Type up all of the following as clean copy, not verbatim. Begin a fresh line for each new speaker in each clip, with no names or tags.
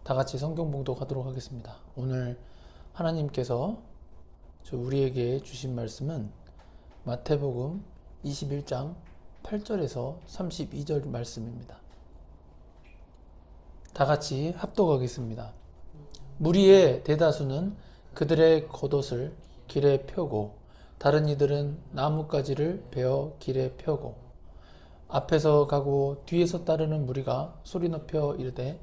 다 같이 성경 봉독하도록 하겠습니다. 오늘 하나님께서 우리에게 주신 말씀은 마태복음 21장 8절에서 32절 말씀입니다. 다 같이 합독하겠습니다. 무리의 대다수는 그들의 겉옷을 길에 펴고 다른 이들은 나뭇가지를 베어 길에 펴고 앞에서 가고 뒤에서 따르는 무리가 소리 높여 이르되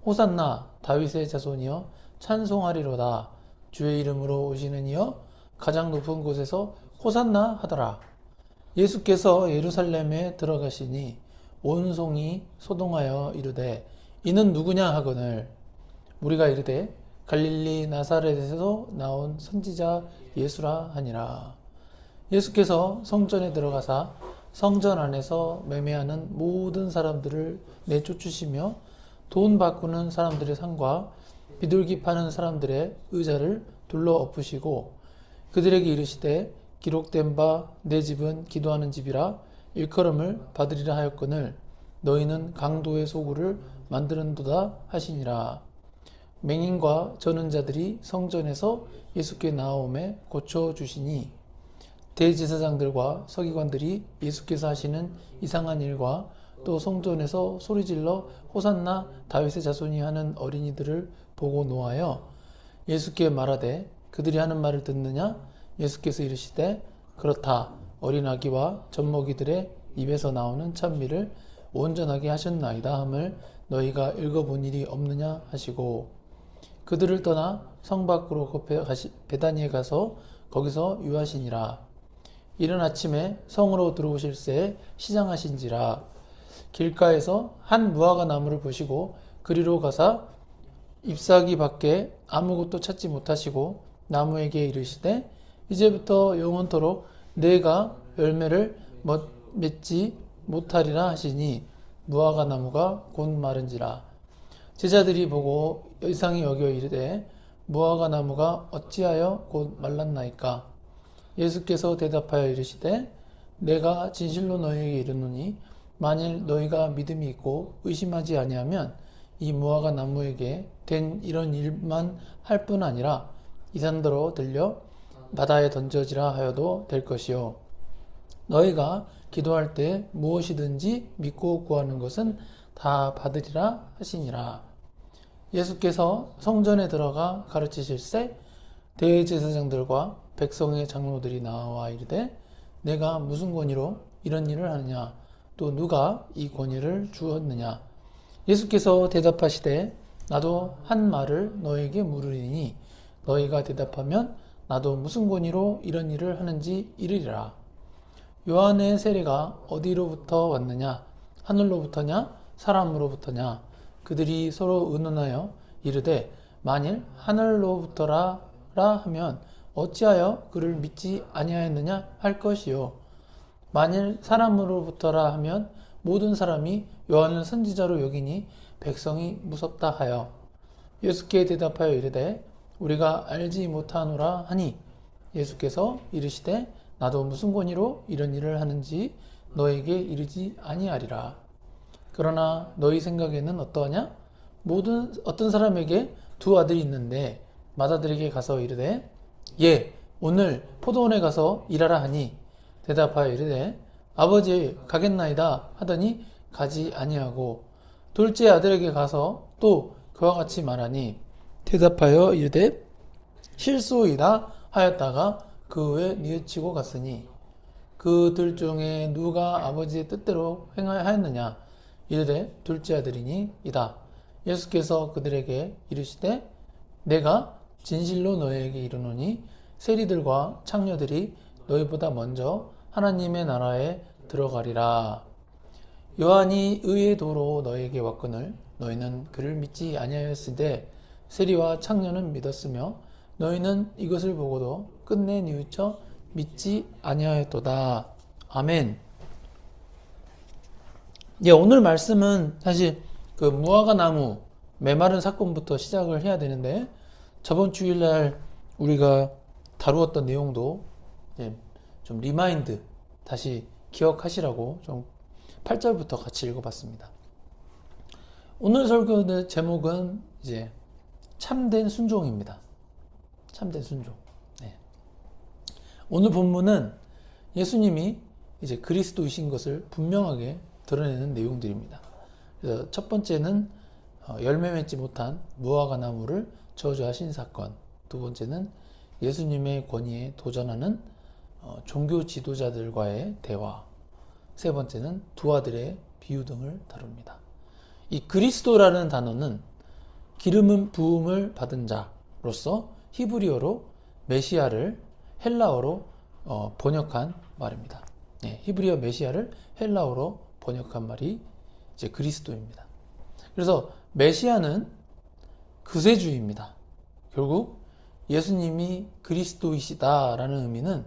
호산나 다윗의 자손이여 찬송하리로다. 주의 이름으로 오시는 이여 가장 높은 곳에서 호산나 하더라. 예수께서 예루살렘에 들어가시니 온 성이 소동하여 이르되 이는 누구냐 하거늘 무리가 이르되 갈릴리 나사렛에서 나온 선지자 예수라 하니라. 예수께서 성전에 들어가사 성전 안에서 매매하는 모든 사람들을 내쫓으시며 돈 바꾸는 사람들의 상과 비둘기 파는 사람들의 의자를 둘러 엎으시고 그들에게 이르시되 기록된 바 내 집은 기도하는 집이라 일컬음을 받으리라 하였거늘 너희는 강도의 소굴을 만드는도다 하시니라. 맹인과 저는 자들이 성전에서 예수께 나오매 고쳐주시니 대제사장들과 서기관들이 예수께서 하시는 이상한 일과 또 성전에서 소리질러 호산나 다윗의 자손이 하는 어린이들을 보고 노하여 예수께 말하되 그들이 하는 말을 듣느냐? 예수께서 이르시되 그렇다. 어린 아기와 젖먹이들의 입에서 나오는 찬미를 온전하게 하셨나이다 함을 너희가 읽어본 일이 없느냐 하시고 그들을 떠나 성 밖으로 베다니에 가서 거기서 유하시니라. 이른 아침에 성으로 들어오실새 시장하신지라. 길가에서 한 무화과 나무를 보시고 그리로 가사 잎사귀 밖에 아무것도 찾지 못하시고 나무에게 이르시되 이제부터 영원토록 내가 열매를 맺지 못하리라 하시니 무화과 나무가 곧 마른지라. 제자들이 보고 이상히 여겨 이르되 무화과 나무가 어찌하여 곧 말랐나이까. 예수께서 대답하여 이르시되 내가 진실로 너희에게 이르노니 만일 너희가 믿음이 있고 의심하지 아니하면 이 무화과 나무에게 된 이런 일만 할 뿐 아니라 이 산더러 들려 바다에 던져지라 하여도 될 것이요 너희가 기도할 때 무엇이든지 믿고 구하는 것은 다 받으리라 하시니라. 예수께서 성전에 들어가 가르치실새 대제사장들과 백성의 장로들이 나와 이르되 내가 무슨 권위로 이런 일을 하느냐 또 누가 이 권위를 주었느냐. 예수께서 대답하시되 나도 한 말을 너에게 물으리니 너희가 대답하면 나도 무슨 권위로 이런 일을 하는지 이르리라. 요한의 세례가 어디로부터 왔느냐 하늘로부터냐 사람으로부터냐. 그들이 서로 의논하여 이르되 만일 하늘로부터라 하면 어찌하여 그를 믿지 아니하였느냐 할 것이요 만일 사람으로부터라 하면 모든 사람이 요한을 선지자로 여기니 백성이 무섭다 하여 예수께 대답하여 이르되 우리가 알지 못하노라 하니 예수께서 이르시되 나도 무슨 권위로 이런 일을 하는지 너에게 이르지 아니하리라. 그러나 너희 생각에는 어떠하냐? 어떤 사람에게 두 아들이 있는데 맏아들에게 가서 이르되 오늘 포도원에 가서 일하라 하니 대답하여 이르되 아버지 가겠나이다 하더니 가지 아니하고 둘째 아들에게 가서 또 그와 같이 말하니 대답하여 이르되 실소이다 하였다가 그 후에 뉘우치고 갔으니 그들 중에 누가 아버지의 뜻대로 행하였느냐 이르되 둘째 아들이니 이다. 예수께서 그들에게 이르시되 내가 진실로 너희에게 이르노니 세리들과 창녀들이 너희보다 먼저 하나님의 나라에 들어가리라. 요한이 의의 도로 너희에게 왔거늘 너희는 그를 믿지 아니하였으되 세리와 창녀는 믿었으며 너희는 이것을 보고도 끝내 뉘우쳐 믿지 아니하였도다. 아멘. 오늘 말씀은 사실 그 무화과 나무 메마른 사건부터 시작을 해야 되는데 저번 주일날 우리가 다루었던 내용도 좀 리마인드 다시 기억하시라고 좀 8절부터 같이 읽어봤습니다. 오늘 설교의 제목은 이제 참된 순종입니다. 참된 순종. 네. 오늘 본문은 예수님이 이제 그리스도이신 것을 분명하게 드러내는 내용들입니다. 그래서 첫 번째는 열매 맺지 못한 무화과 나무를 저주하신 사건. 두 번째는 예수님의 권위에 도전하는 종교 지도자들과의 대화. 세 번째는 두 아들의 비유 등을 다룹니다. 이 그리스도라는 단어는 기름 부음을 받은 자로서 히브리어로 메시아를 헬라어로 번역한 말입니다. 네, 히브리어 메시아를 헬라어로 번역한 말이 이제 그리스도입니다. 그래서 메시아는 구세주입니다. 결국 예수님이 그리스도이시다라는 의미는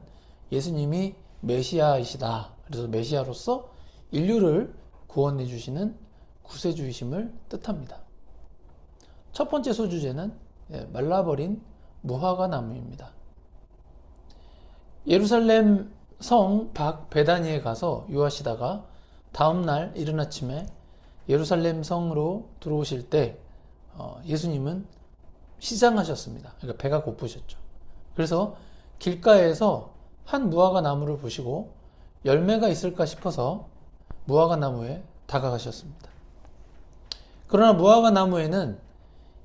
예수님이 메시아이시다. 그래서 메시아로서 인류를 구원해 주시는 구세주이심을 뜻합니다. 첫 번째 소주제는 말라버린 무화과 나무입니다. 예루살렘 성 밖 베다니에 가서 유하시다가 다음날 이른 아침에 예루살렘 성으로 들어오실 때 예수님은 시장하셨습니다. 그러니까 배가 고프셨죠. 그래서 길가에서 한 무화과 나무를 보시고 열매가 있을까 싶어서 무화과 나무에 다가가셨습니다. 그러나 무화과 나무에는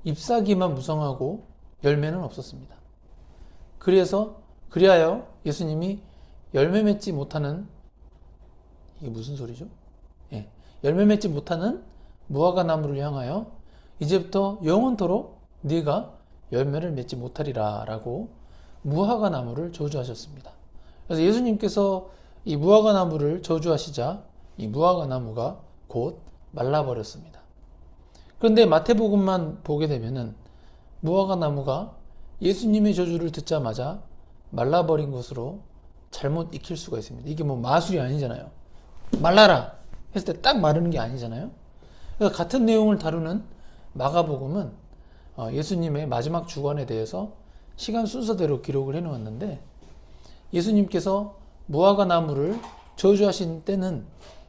잎사귀만 무성하고 열매는 없었습니다. 그리하여 예수님이 열매 맺지 못하는, 이게 무슨 소리죠? 예, 열매 맺지 못하는 무화과 나무를 향하여 이제부터 영원토록 네가 열매를 맺지 못하리라 라고 무화과 나무를 저주하셨습니다. 그래서 예수님께서 이 무화과 나무를 저주하시자 이 무화과 나무가 곧 말라버렸습니다. 그런데 마태복음만 보게 되면은 무화과 나무가 예수님의 저주를 듣자마자 말라버린 것으로 잘못 익힐 수가 있습니다. 이게 뭐 마술이 아니잖아요. 말라라 했을 때 딱 마르는 게 아니잖아요. 그래서 같은 내용을 다루는 마가복음은 예수님의 마지막 주관에 대해서 시간 순서대로 기록을 해놓았는데, 예수님께서 무화과 나무를 저주하신 때는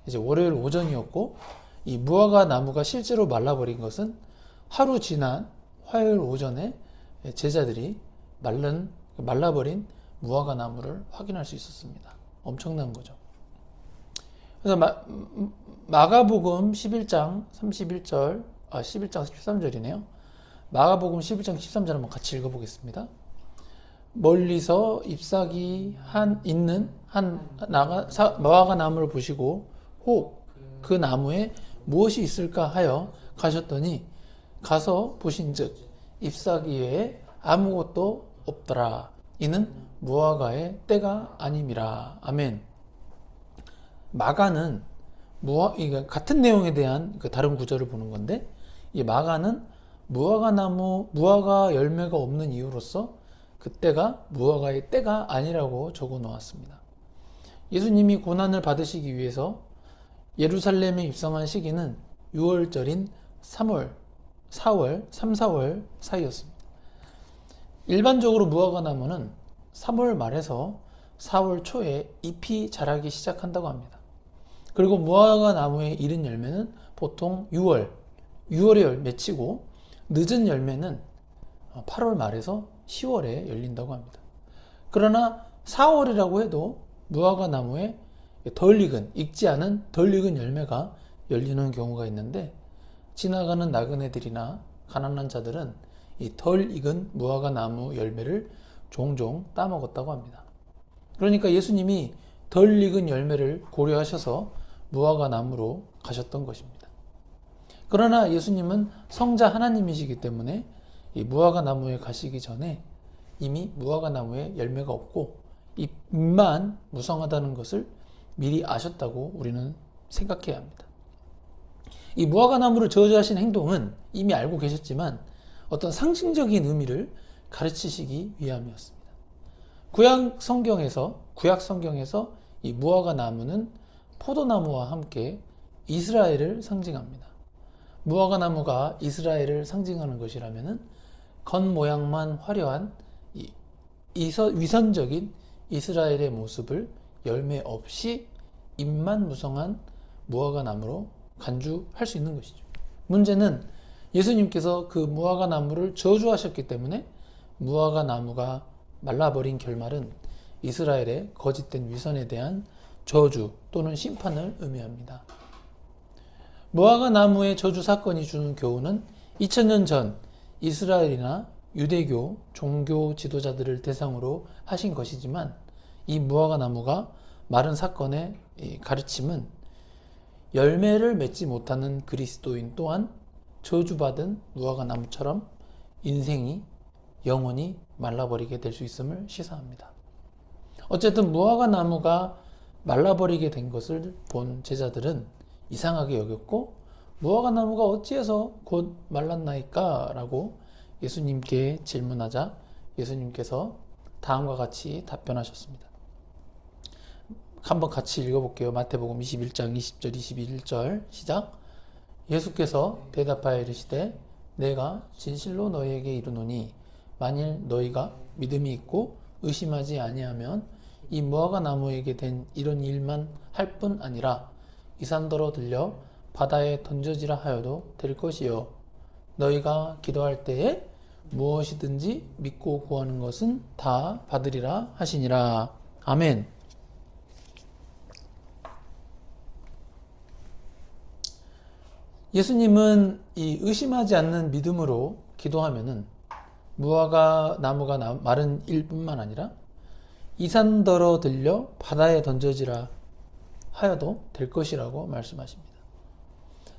이제 월요일 오전이었고, 이 무화과 나무가 실제로 말라버린 것은 하루 지난 화요일 오전에 제자들이 말라버린 무화과 나무를 확인할 수 있었습니다. 엄청난 거죠. 그래서 마가복음 11장 31절, 11장 13절이네요. 마가복음 11장 13절 한번 같이 읽어보겠습니다. 멀리서 잎사귀 있는 한 무화과 나무를 보시고 혹 그 나무에 무엇이 있을까 하여 가셨더니 가서 보신즉 잎사귀 외에 아무것도 없더라. 이는 무화과의 때가 아님이라. 아멘. 마가는 같은 내용에 대한 다른 구절을 보는 건데, 이 마가는 무화과 열매가 없는 이유로서 그때가 무화과의 때가 아니라고 적어 놓았습니다. 예수님이 고난을 받으시기 위해서 예루살렘에 입성한 시기는 6월절인 3, 4월 사이였습니다. 일반적으로 무화과 나무는 3월 말에서 4월 초에 잎이 자라기 시작한다고 합니다. 그리고 무화과 나무의 이른 열매는 보통 6월에 맺히고, 늦은 열매는 8월 말에서 10월에 열린다고 합니다. 그러나 4월이라고 해도 무화과 나무에 익지 않은 덜 익은 열매가 열리는 경우가 있는데, 지나가는 나그네들이나 가난한 자들은 이 덜 익은 무화과 나무 열매를 종종 따먹었다고 합니다. 그러니까 예수님이 덜 익은 열매를 고려하셔서 무화과 나무로 가셨던 것입니다. 그러나 예수님은 성자 하나님이시기 때문에 이 무화과 나무에 가시기 전에 이미 무화과 나무에 열매가 없고 잎만 무성하다는 것을 미리 아셨다고 우리는 생각해야 합니다. 이 무화과 나무를 저주하신 행동은 이미 알고 계셨지만 어떤 상징적인 의미를 가르치시기 위함이었습니다. 구약 성경에서 이 무화과 나무는 포도나무와 함께 이스라엘을 상징합니다. 무화과 나무가 이스라엘을 상징하는 것이라면은 겉모양만 화려한 위선적인 이스라엘의 모습을 열매 없이 잎만 무성한 무화과 나무로 간주할 수 있는 것이죠. 문제는 예수님께서 그 무화과 나무를 저주하셨기 때문에 무화과 나무가 말라버린 결말은 이스라엘의 거짓된 위선에 대한 저주 또는 심판을 의미합니다. 무화과 나무의 저주 사건이 주는 교훈은 2000년 전 이스라엘이나 유대교 종교 지도자들을 대상으로 하신 것이지만, 이 무화과 나무가 마른 사건의 가르침은 열매를 맺지 못하는 그리스도인 또한 저주받은 무화과 나무처럼 인생이 영원히 말라버리게 될 수 있음을 시사합니다. 어쨌든 무화과 나무가 말라버리게 된 것을 본 제자들은 이상하게 여겼고, 무화과 나무가 어찌해서 곧 말랐나이까? 라고 예수님께 질문하자 예수님께서 다음과 같이 답변하셨습니다. 한번 같이 읽어볼게요. 마태복음 21장 20절 21절 시작. 예수께서 대답하여 이르시되 내가 진실로 너희에게 이르노니 만일 너희가 믿음이 있고 의심하지 아니하면 이 무화과 나무에게 된 이런 일만 할 뿐 아니라 이 산더러 들려 바다에 던져지라 하여도 될 것이요 너희가 기도할 때에 무엇이든지 믿고 구하는 것은 다 받으리라 하시니라. 아멘. 예수님은 이 의심하지 않는 믿음으로 기도하면은 무화과 나무가 마른 일뿐만 아니라 이 산더러 들려 바다에 던져지라 하여도 될 것이라고 말씀하십니다.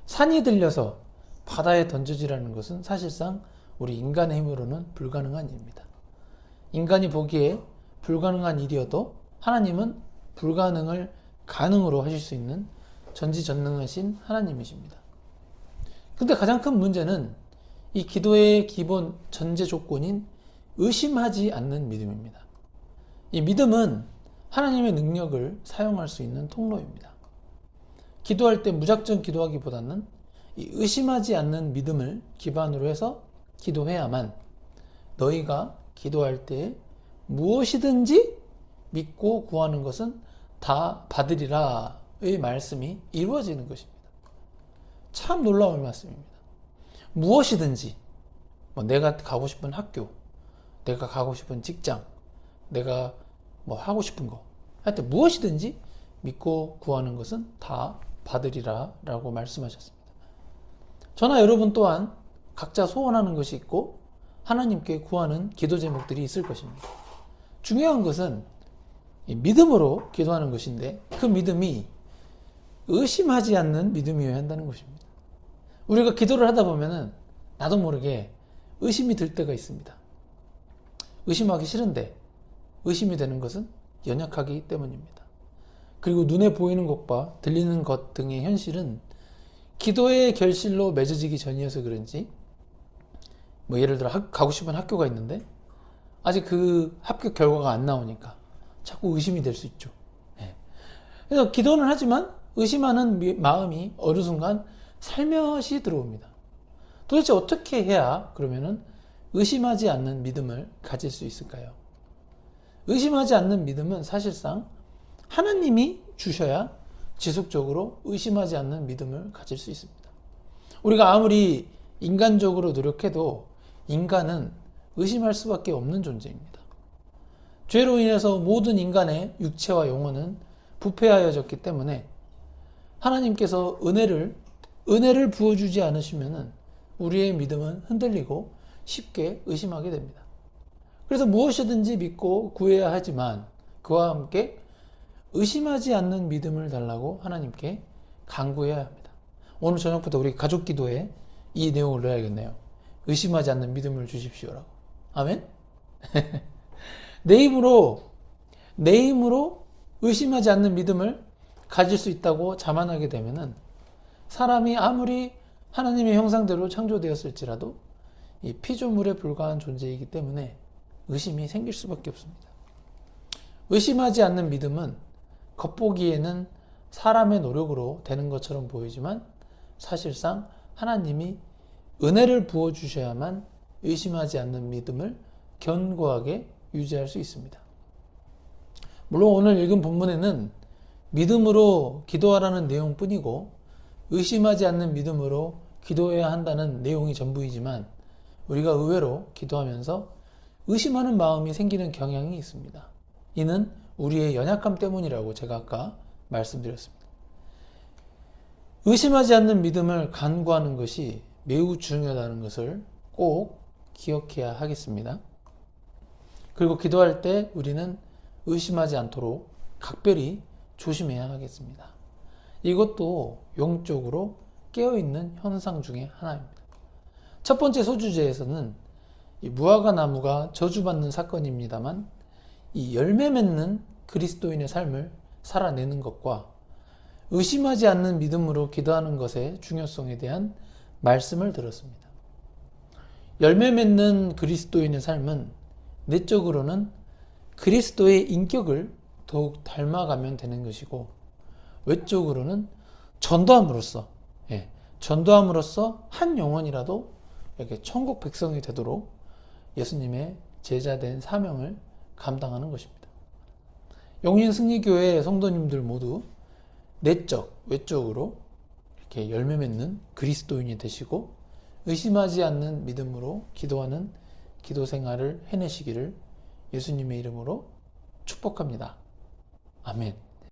산이 들려서 바다에 던져지라는 것은 사실상 우리 인간의 힘으로는 불가능한 일입니다. 인간이 보기에 불가능한 일이어도 하나님은 불가능을 가능으로 하실 수 있는 전지전능하신 하나님이십니다. 근데 가장 큰 문제는 이 기도의 기본 전제 조건인 의심하지 않는 믿음입니다. 이 믿음은 하나님의 능력을 사용할 수 있는 통로입니다. 기도할 때 무작정 기도하기보다는 이 의심하지 않는 믿음을 기반으로 해서 기도해야만 너희가 기도할 때 무엇이든지 믿고 구하는 것은 다 받으리라의 말씀이 이루어지는 것입니다. 참 놀라운 말씀입니다. 무엇이든지 내가 가고 싶은 학교, 내가 가고 싶은 직장, 내가 하고 싶은 거, 하여튼 무엇이든지 믿고 구하는 것은 다 받으리라 라고 말씀하셨습니다. 저나 여러분 또한 각자 소원하는 것이 있고 하나님께 구하는 기도 제목들이 있을 것입니다. 중요한 것은 믿음으로 기도하는 것인데 그 믿음이 의심하지 않는 믿음이어야 한다는 것입니다. 우리가 기도를 하다 보면은 나도 모르게 의심이 들 때가 있습니다. 의심하기 싫은데 의심이 되는 것은 연약하기 때문입니다. 그리고 눈에 보이는 것과 들리는 것 등의 현실은 기도의 결실로 맺어지기 전이어서 그런지 예를 들어 가고 싶은 학교가 있는데 아직 그 합격 결과가 안 나오니까 자꾸 의심이 될 수 있죠. 그래서 기도는 하지만 의심하는 마음이 어느 순간 살며시 들어옵니다. 도대체 어떻게 해야 그러면은 의심하지 않는 믿음을 가질 수 있을까요? 의심하지 않는 믿음은 사실상 하나님이 주셔야 지속적으로 의심하지 않는 믿음을 가질 수 있습니다. 우리가 아무리 인간적으로 노력해도 인간은 의심할 수밖에 없는 존재입니다. 죄로 인해서 모든 인간의 육체와 영혼은 부패하여졌기 때문에 하나님께서 은혜를 부어주지 않으시면 우리의 믿음은 흔들리고 쉽게 의심하게 됩니다. 그래서 무엇이든지 믿고 구해야 하지만 그와 함께 의심하지 않는 믿음을 달라고 하나님께 간구해야 합니다. 오늘 저녁부터 우리 가족 기도에 이 내용을 넣어야겠네요. 의심하지 않는 믿음을 주십시오라고. 아멘? 내 힘으로 의심하지 않는 믿음을 가질 수 있다고 자만하게 되면은 사람이 아무리 하나님의 형상대로 창조되었을지라도 이 피조물에 불과한 존재이기 때문에 의심이 생길 수밖에 없습니다. 의심하지 않는 믿음은 겉보기에는 사람의 노력으로 되는 것처럼 보이지만 사실상 하나님이 은혜를 부어주셔야만 의심하지 않는 믿음을 견고하게 유지할 수 있습니다. 물론 오늘 읽은 본문에는 믿음으로 기도하라는 내용뿐이고 의심하지 않는 믿음으로 기도해야 한다는 내용이 전부이지만 우리가 의외로 기도하면서 의심하는 마음이 생기는 경향이 있습니다. 이는 우리의 연약함 때문이라고 제가 아까 말씀드렸습니다. 의심하지 않는 믿음을 간구하는 것이 매우 중요하다는 것을 꼭 기억해야 하겠습니다. 그리고 기도할 때 우리는 의심하지 않도록 각별히 조심해야 하겠습니다. 이것도 영적으로 깨어있는 현상 중에 하나입니다. 첫 번째 소주제에서는 이 무화과 나무가 저주받는 사건입니다만 이 열매 맺는 그리스도인의 삶을 살아내는 것과 의심하지 않는 믿음으로 기도하는 것의 중요성에 대한 말씀을 들었습니다. 열매 맺는 그리스도인의 삶은 내적으로는 그리스도의 인격을 더욱 닮아가면 되는 것이고 외적으로는 전도함으로써 한 영혼이라도 이렇게 천국 백성이 되도록 예수님의 제자된 사명을 감당하는 것입니다. 영신승리교회 성도님들 모두 내적, 외적으로 이렇게 열매 맺는 그리스도인이 되시고 의심하지 않는 믿음으로 기도하는 기도 생활을 해내시기를 예수님의 이름으로 축복합니다. 아멘.